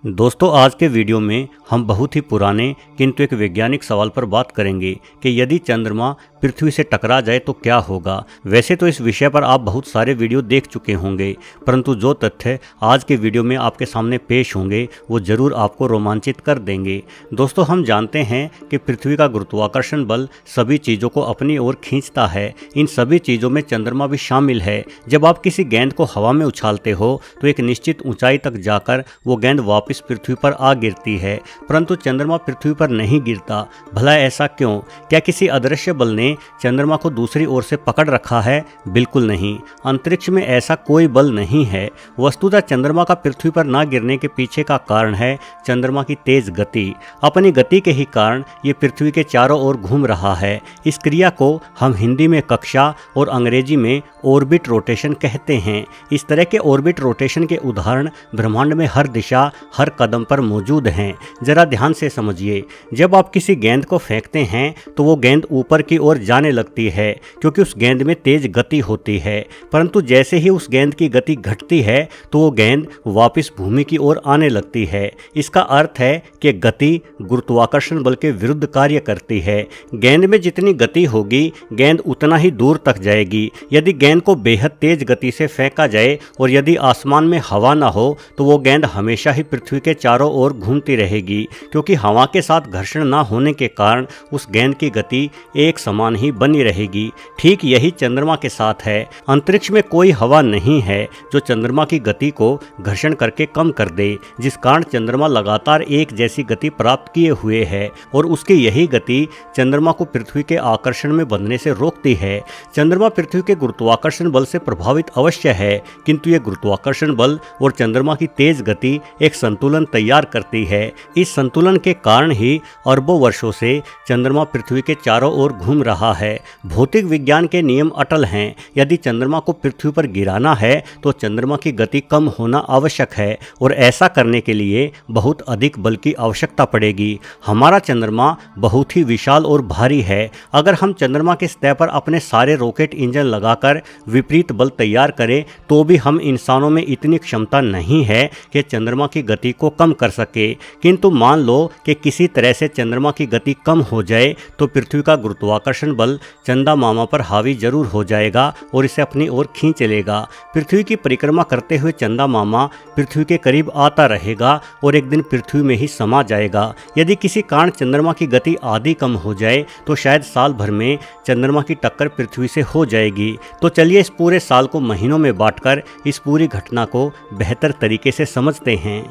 दोस्तों, आज के वीडियो में हम बहुत ही पुराने किंतु एक वैज्ञानिक सवाल पर बात करेंगे कि यदि चंद्रमा पृथ्वी से टकरा जाए तो क्या होगा। वैसे तो इस विषय पर आप बहुत सारे वीडियो देख चुके होंगे, परंतु जो तथ्य आज के वीडियो में आपके सामने पेश होंगे वो जरूर आपको रोमांचित कर देंगे। दोस्तों, हम जानते हैं कि पृथ्वी का गुरुत्वाकर्षण बल सभी चीज़ों को अपनी ओर खींचता है। इन सभी चीज़ों में चंद्रमा भी शामिल है। जब आप किसी गेंद को हवा में उछालते हो तो एक निश्चित ऊंचाई तक जाकर वो गेंद वापस पृथ्वी पर आ गिरती है, परंतु चंद्रमा पृथ्वी पर नहीं गिरता। भला ऐसा क्यों? क्या किसी अदृश्य बल ने चंद्रमा को दूसरी ओर से पकड़ रखा है? बिल्कुल नहीं। अंतरिक्ष में ऐसा कोई बल नहीं है। वस्तुतः चंद्रमा का पृथ्वी पर ना गिरने के पीछे का कारण है चंद्रमा की तेज गति। अपनी गति के ही कारण ये पृथ्वी के चारों ओर घूम रहा है। इस क्रिया को हम हिंदी में कक्षा और अंग्रेजी में ऑर्बिट रोटेशन कहते हैं। इस तरह के ऑर्बिट रोटेशन के उदाहरण ब्रह्मांड में हर दिशा हर कदम पर मौजूद हैं। जरा ध्यान से समझिए। जब आप किसी गेंद को फेंकते हैं तो वो गेंद ऊपर की ओर जाने लगती है क्योंकि उस गेंद में तेज गति होती है, परंतु जैसे ही उस गेंद की गति घटती है तो वो गेंद वापस भूमि की ओर आने लगती है। इसका अर्थ है कि गति गुरुत्वाकर्षण बल के विरुद्ध कार्य करती है। गेंद में जितनी गति होगी गेंद उतना ही दूर तक जाएगी। यदि गेंद को बेहद तेज गति से फेंका जाए और यदि आसमान में हवा ना हो तो वो गेंद हमेशा ही पृथ्वी के चारों ओर घूमती रहेगी, क्योंकि हवा के साथ घर्षण ना होने के कारण उस गेंद की गति एक समान ही बनी रहेगी। ठीक यही चंद्रमा के साथ है। अंतरिक्ष में कोई हवा नहीं है जो चंद्रमा की गति को घर्षण करके कम कर दे, जिस कारण चंद्रमा लगातार एक जैसी गति प्राप्त किए हुए है और उसकी यही गति चंद्रमा को पृथ्वी के आकर्षण में बंधने से रोकती है। चंद्रमा पृथ्वी के गुरुत्वाकर्षण बल से प्रभावित अवश्य है, किंतु ये गुरुत्वाकर्षण बल और चंद्रमा की तेज गति एक संतुलन तैयार करती है। इस संतुलन के कारण ही अरबों वर्षों से चंद्रमा पृथ्वी के चारों ओर घूम रहा है। भौतिक विज्ञान के नियम अटल हैं। यदि चंद्रमा को पृथ्वी पर गिराना है तो चंद्रमा की गति कम होना आवश्यक है और ऐसा करने के लिए बहुत अधिक बल की आवश्यकता पड़ेगी। हमारा चंद्रमा बहुत ही विशाल और भारी है। अगर हम चंद्रमा के सतह पर अपने सारे रॉकेट इंजन लगाकर विपरीत बल तैयार करें तो भी हम इंसानों में इतनी क्षमता नहीं है कि चंद्रमा की गति को कम कर सके। किंतु मान लो कि किसी तरह से चंद्रमा की गति कम हो जाए तो पृथ्वी का गुरुत्वाकर्षण बल चंदा मामा पर हावी जरूर हो जाएगा और इसे अपनी ओर खींच लेगा। पृथ्वी की परिक्रमा करते हुए चंदा मामा पृथ्वी के करीब आता रहेगा और एक दिन पृथ्वी में ही समा जाएगा। यदि किसी कारण चंद्रमा की गति आधी कम हो जाए तो शायद साल भर में चंद्रमा की टक्कर पृथ्वी से हो जाएगी। तो चलिए इस पूरे साल को महीनों में बांटकर इस पूरी घटना को बेहतर तरीके से समझते हैं।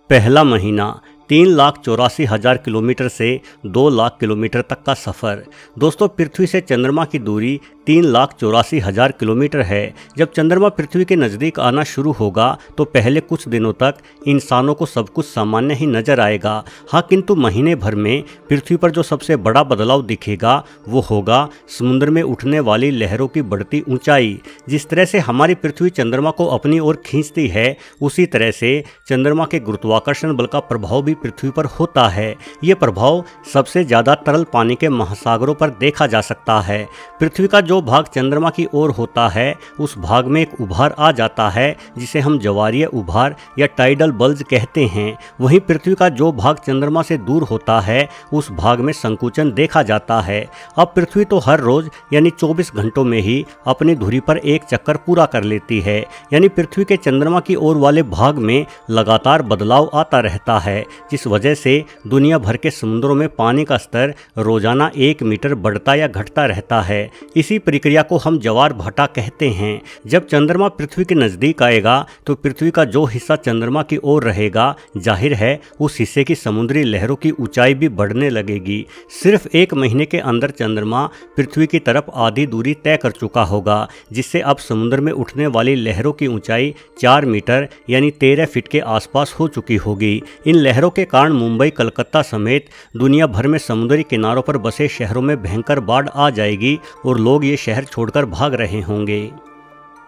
पहला महीना 3,84,000 किलोमीटर से 2 लाख किलोमीटर तक का सफ़र। दोस्तों, पृथ्वी से चंद्रमा की दूरी 3,84,000 किलोमीटर है। जब चंद्रमा पृथ्वी के नज़दीक आना शुरू होगा तो पहले कुछ दिनों तक इंसानों को सब कुछ सामान्य ही नजर आएगा। हाँ, किंतु महीने भर में पृथ्वी पर जो सबसे बड़ा बदलाव दिखेगा वो होगा समुद्र में उठने वाली लहरों की बढ़ती ऊंचाई। जिस तरह से हमारी पृथ्वी चंद्रमा को अपनी ओर खींचती है, उसी तरह से चंद्रमा के गुरुत्वाकर्षण बल का प्रभाव भी पृथ्वी पर होता है। ये प्रभाव सबसे ज़्यादा तरल पानी के महासागरों पर देखा जा सकता है। पृथ्वी का जो भाग चंद्रमा की ओर होता है उस भाग में एक उभार आ जाता है जिसे हम ज्वारीय उभार या टाइडल बल्ज कहते हैं। वहीं पृथ्वी का जो भाग चंद्रमा से दूर होता है उस भाग में संकुचन देखा जाता है। अब पृथ्वी तो हर रोज यानी 24 घंटों में ही अपनी धुरी पर एक चक्कर पूरा कर लेती है, यानी पृथ्वी के चंद्रमा की ओर वाले भाग में लगातार बदलाव आता रहता है, जिस वजह से दुनिया भर के समुद्रों में पानी का स्तर रोजाना 1 मीटर बढ़ता या घटता रहता है। इसी प्रक्रिया को हम ज्वार भाटा कहते हैं। जब चंद्रमा पृथ्वी के नज़दीक आएगा तो पृथ्वी का जो हिस्सा चंद्रमा की ओर रहेगा, जाहिर है उस हिस्से की समुद्री लहरों की ऊंचाई भी बढ़ने लगेगी। सिर्फ 1 महीने के अंदर चंद्रमा पृथ्वी की तरफ आधी दूरी तय कर चुका होगा, जिससे अब समुद्र में उठने वाली लहरों की ऊंचाई 4 मीटर यानी 13 फीट के आसपास हो चुकी होगी। इन लहरों के कारण मुंबई, कलकत्ता समेत दुनिया भर में समुद्री किनारों पर बसे शहरों में भयंकर बाढ़ आ जाएगी और लोग ये शहर छोड़कर भाग रहे होंगे।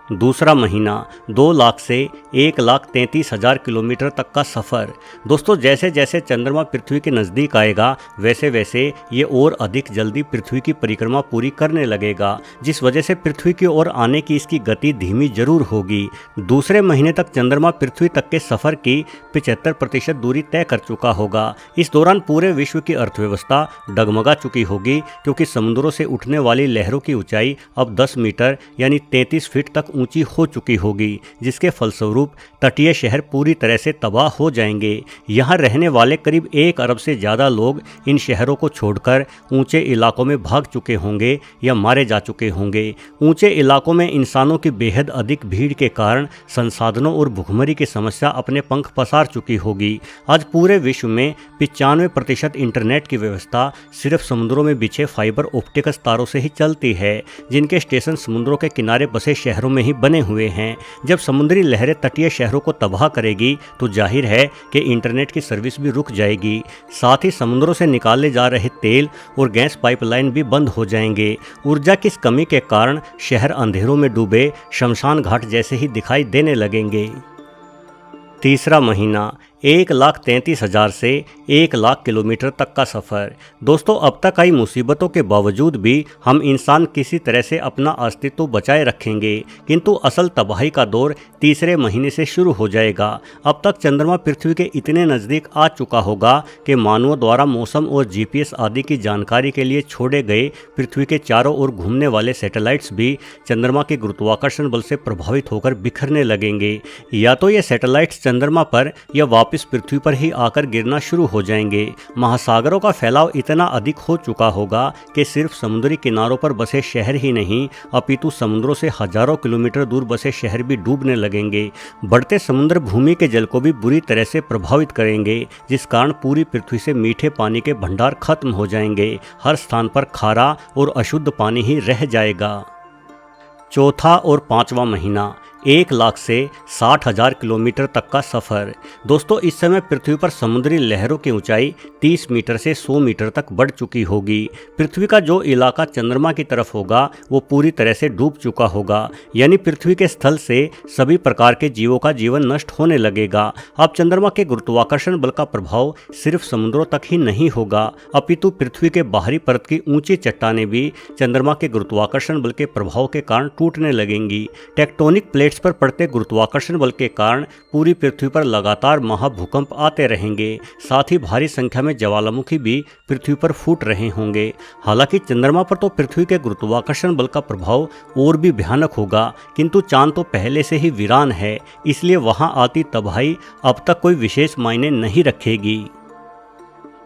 दूसरा महीना 2 लाख से 1,33,000 किलोमीटर तक का सफ़र। दोस्तों जैसे जैसे चंद्रमा पृथ्वी के नज़दीक आएगा वैसे वैसे ये और अधिक जल्दी पृथ्वी की परिक्रमा पूरी करने लगेगा, जिस वजह से पृथ्वी की ओर आने की इसकी गति धीमी जरूर होगी। दूसरे महीने तक चंद्रमा पृथ्वी तक के सफ़र की 75% दूरी तय कर चुका होगा। इस दौरान पूरे विश्व की अर्थव्यवस्था डगमगा चुकी होगी, क्योंकि समुद्रों से उठने वाली लहरों की ऊंचाई अब 10 मीटर यानी 33 फीट तक ऊंची हो चुकी होगी, जिसके फलस्वरूप तटीय शहर पूरी तरह से तबाह हो जाएंगे। यहाँ रहने वाले करीब 1 अरब से ज़्यादा लोग इन शहरों को छोड़कर ऊंचे इलाकों में भाग चुके होंगे या मारे जा चुके होंगे। ऊंचे इलाकों में इंसानों की बेहद अधिक भीड़ के कारण संसाधनों और भुखमरी की समस्या अपने पंख पसार चुकी होगी। आज पूरे विश्व में 95% इंटरनेट की व्यवस्था सिर्फ समुद्रों में बिछे फाइबर ऑप्टिक्स तारों से ही चलती है, जिनके स्टेशन समुद्रों के किनारे बसे शहरों में ही बने हुए हैं। जब समुद्री लहरें तटीय शहरों को तबाह करेगी तो जाहिर है कि इंटरनेट की सर्विस भी रुक जाएगी। साथ ही समुद्रों से निकाले जा रहे तेल और गैस पाइपलाइन भी बंद हो जाएंगे। ऊर्जा की कमी के कारण शहर अंधेरों में डूबे शमशान घाट जैसे ही दिखाई देने लगेंगे। तीसरा महीना 1,33,000 से 1 लाख किलोमीटर तक का सफ़र। दोस्तों अब तक आई मुसीबतों के बावजूद भी हम इंसान किसी तरह से अपना अस्तित्व बचाए रखेंगे, किंतु असल तबाही का दौर तीसरे महीने से शुरू हो जाएगा। अब तक चंद्रमा पृथ्वी के इतने नज़दीक आ चुका होगा कि मानवों द्वारा मौसम और GPS आदि की जानकारी के लिए छोड़े गए पृथ्वी के चारों ओर घूमने वाले सैटेलाइट्स भी चंद्रमा के गुरुत्वाकर्षण बल से प्रभावित होकर बिखरने लगेंगे। या तो ये सैटेलाइट्स चंद्रमा पर या वापस पृथ्वी पर ही आकर गिरना शुरू हो जाएंगे। महासागरों का फैलाव इतना अधिक हो चुका होगा कि सिर्फ समुद्री किनारों पर बसे शहर ही नहीं, अपितु समुद्रों से हजारों किलोमीटर दूर बसे शहर भी डूबने लगेंगे। बढ़ते समुद्र भूमि के जल को भी बुरी तरह से प्रभावित करेंगे, जिस कारण पूरी पृथ्वी से मीठे पानी के भंडार खत्म हो जाएंगे। हर स्थान पर खारा और अशुद्ध पानी ही रह जाएगा। चौथा और पांचवा महीना 1 लाख से 60,000 किलोमीटर तक का सफ़र। दोस्तों इस समय पृथ्वी पर समुद्री लहरों की ऊंचाई 30 मीटर से 100 मीटर तक बढ़ चुकी होगी। पृथ्वी का जो इलाका चंद्रमा की तरफ होगा वो पूरी तरह से डूब चुका होगा, यानी पृथ्वी के स्थल से सभी प्रकार के जीवों का जीवन नष्ट होने लगेगा। अब चंद्रमा के गुरुत्वाकर्षण बल का प्रभाव सिर्फ समुद्रों तक ही नहीं होगा, अपितु पृथ्वी के बाहरी परत की ऊंची चट्टानें भी चंद्रमा के गुरुत्वाकर्षण बल के प्रभाव के कारण टूटने लगेंगी। टेक्टोनिक प्लेट्स पर पड़ते गुरुत्वाकर्षण बल के कारण पूरी पृथ्वी पर लगातार महाभूकंप आते रहेंगे। साथ ही भारी संख्या में ज्वालामुखी भी पृथ्वी पर फूट रहे होंगे। हालांकि चंद्रमा पर तो पृथ्वी के गुरुत्वाकर्षण बल का प्रभाव और भी भयानक होगा, किंतु चांद तो पहले से ही वीरान है, इसलिए वहां आती तबाही अब तक कोई विशेष मायने नहीं रखेगी।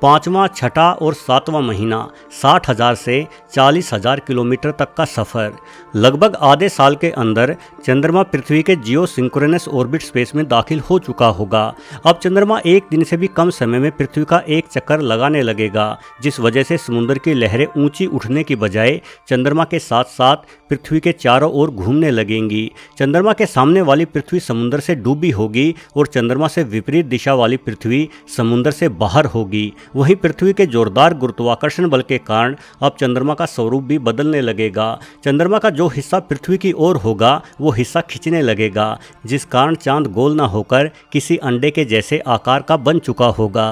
पाँचवा, छठा और सातवां महीना 60,000 से 40,000 किलोमीटर तक का सफ़र। लगभग आधे साल के अंदर चंद्रमा पृथ्वी के जियो सिंक्रोनस ऑर्बिट स्पेस में दाखिल हो चुका होगा। अब चंद्रमा एक दिन से भी कम समय में पृथ्वी का एक चक्कर लगाने लगेगा, जिस वजह से समुद्र की लहरें ऊंची उठने की बजाय चंद्रमा के साथ साथ पृथ्वी के चारों ओर घूमने लगेंगी। चंद्रमा के सामने वाली पृथ्वी समुद्र से डूबी होगी और चंद्रमा से विपरीत दिशा वाली पृथ्वी समुद्र से बाहर होगी। वहीं पृथ्वी के जोरदार गुरुत्वाकर्षण बल के कारण अब चंद्रमा का स्वरूप भी बदलने लगेगा। चंद्रमा का जो हिस्सा पृथ्वी की ओर होगा वो हिस्सा खिंचने लगेगा, जिस कारण चांद गोल न होकर किसी अंडे के जैसे आकार का बन चुका होगा।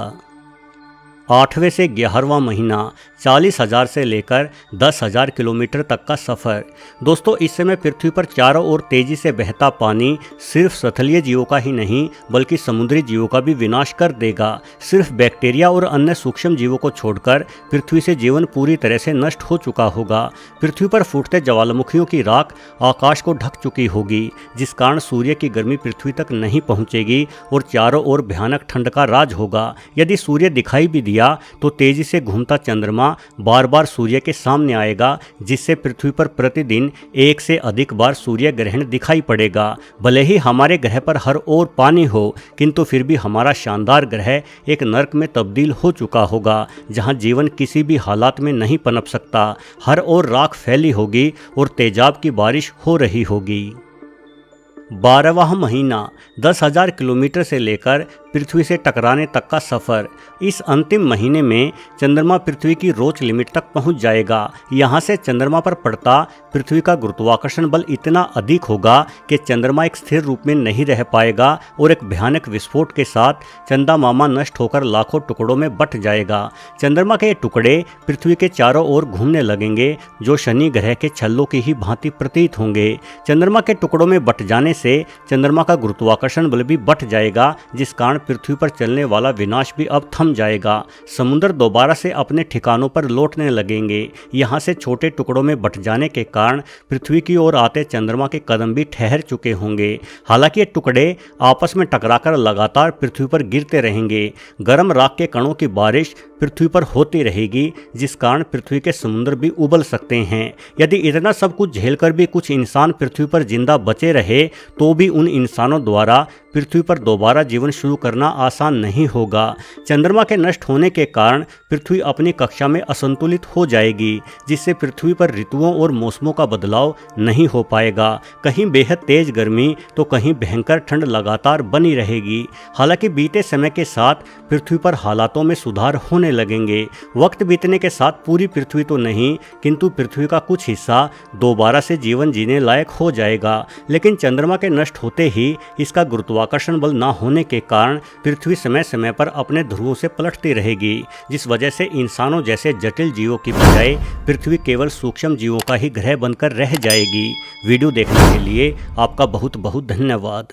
8वें से 11वां महीना 40,000 से लेकर 10,000 किलोमीटर तक का सफ़र। दोस्तों इस समय पृथ्वी पर चारों ओर तेजी से बहता पानी सिर्फ स्थलीय जीवों का ही नहीं बल्कि समुद्री जीवों का भी विनाश कर देगा। सिर्फ बैक्टीरिया और अन्य सूक्ष्म जीवों को छोड़कर पृथ्वी से जीवन पूरी तरह से नष्ट हो चुका होगा। पृथ्वी पर फूटते ज्वालामुखियों की राख आकाश को ढक चुकी होगी, जिस कारण सूर्य की गर्मी पृथ्वी तक नहीं पहुँचेगी और चारों ओर भयानक ठंड का राज होगा। यदि सूर्य दिखाई भी तो तेजी से घूमता चंद्रमा बार बार सूर्य के सामने आएगा, जिससे पृथ्वी पर प्रतिदिन 1 से अधिक बार सूर्य ग्रहण दिखाई पड़ेगा। भले ही हमारे ग्रह पर हर ओर पानी हो, किंतु फिर भी हमारा शानदार ग्रह एक नर्क में तब्दील हो चुका होगा, जहां जीवन किसी भी हालात में नहीं पनप सकता। हर ओर राख फैली होगी और तेजाब की बारिश हो रही होगी। 12वां महीना 10,000 किलोमीटर से लेकर पृथ्वी से टकराने तक का सफर। इस अंतिम महीने में चंद्रमा पृथ्वी की रोच लिमिट तक पहुंच जाएगा। यहाँ से चंद्रमा पर पड़ता पृथ्वी का गुरुत्वाकर्षण बल इतना अधिक होगा कि चंद्रमा एक स्थिर रूप में नहीं रह पाएगा और एक भयानक विस्फोट के साथ चंदा मामा नष्ट होकर लाखों टुकड़ों में बंट जाएगा। चंद्रमा के ये टुकड़े पृथ्वी के चारों ओर घूमने लगेंगे, जो शनि ग्रह के छल्लों की ही भांति प्रतीत होंगे। चंद्रमा के टुकड़ों में बंट जाने से चंद्रमा का गुरुत्वाकर्षण बल भी बढ़ जाएगा, जिस कारण पृथ्वी पर चलने वाला विनाश भी अब थम जाएगा। समुद्र दोबारा से अपने ठिकानों पर लौटने लगेंगे। यहाँ से छोटे टुकड़ों में बंट जाने के कारण पृथ्वी की ओर आते चंद्रमा के कदम भी ठहर चुके होंगे। हालांकि ये टुकड़े आपस में टकराकर लगातार पृथ्वी पर गिरते रहेंगे। गर्म राख के कणों की बारिश पृथ्वी पर होती रहेगी, जिस कारण पृथ्वी के समुद्र भी उबल सकते हैं। यदि इतना सब कुछ झेलकर भी कुछ इंसान पृथ्वी पर जिंदा बचे रहे, तो भी उन इंसानों द्वारा पृथ्वी पर दोबारा जीवन शुरू करना आसान नहीं होगा। चंद्रमा के नष्ट होने के कारण पृथ्वी अपनी कक्षा में असंतुलित हो जाएगी, जिससे पृथ्वी पर ऋतुओं और मौसमों का बदलाव नहीं हो पाएगा। कहीं बेहद तेज गर्मी तो कहीं भयंकर ठंड लगातार बनी रहेगी। हालांकि बीते समय के साथ पृथ्वी पर हालातों में सुधार होने लगेंगे। वक्त बीतने के साथ पूरी पृथ्वी तो नहीं, किंतु पृथ्वी का कुछ हिस्सा दोबारा से जीवन जीने लायक हो जाएगा। लेकिन चंद्रमा के नष्ट होते ही इसका गुरुत्वाकर्षण बल न होने के कारण पृथ्वी समय समय पर अपने ध्रुवों से पलटती रहेगी, जिस वजह से इंसानों जैसे जटिल जीवों की बजाय पृथ्वी केवल सूक्ष्म जीवों का ही ग्रह बनकर रह जाएगी। वीडियो देखने के लिए आपका बहुत बहुत धन्यवाद।